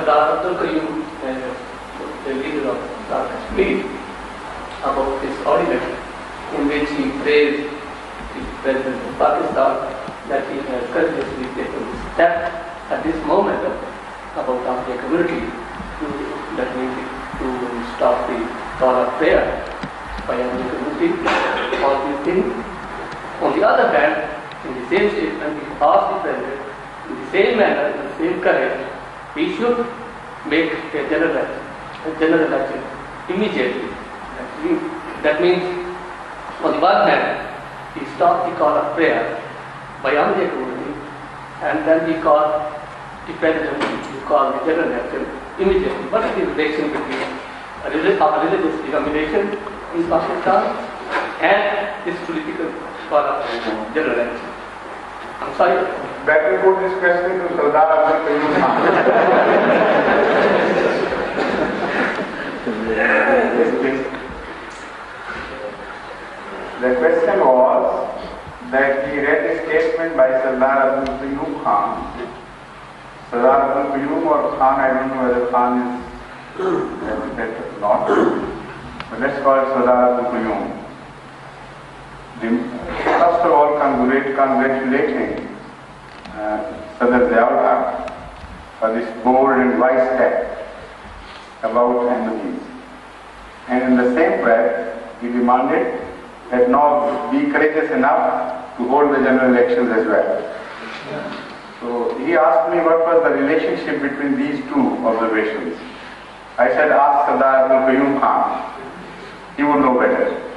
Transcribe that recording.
Sardar Abdul Qayyum, the leader of Kashmir, about this ordinance in which he praised the President of Pakistan that he has courageously taken this step at this moment about Ahmadiyya community to stop the call of prayer by Ahmadiyya community, all these things. On the other hand, in the same statement, he asked the President, in the same manner, in the same courage, we should make a general election immediately. That means, on the one hand, he stopped the call of prayer by Ahmadiyya community, and then he called the President to call the general election immediately. What is the relation between a religious denomination in Pakistan and this political call of general election? I'm sorry. Better put this question to Sardar Abdul Qayyum Khan. The question was that he read a statement by Sardar Abdul Qayyum Khan. Sardar Abdul Qayyum or Khan, I don't know whether Khan is better or not. But let's call it Sardar Abdul Qayyum. First of all, congratulating Sadr Ziaul for this bold and wise step about Ahmadis. And in the same breath, he demanded that now be courageous enough to hold the general elections as well. So he asked me what was the relationship between these two observations. I said, ask Sardar Abdul Qayyum Khan. He would know better.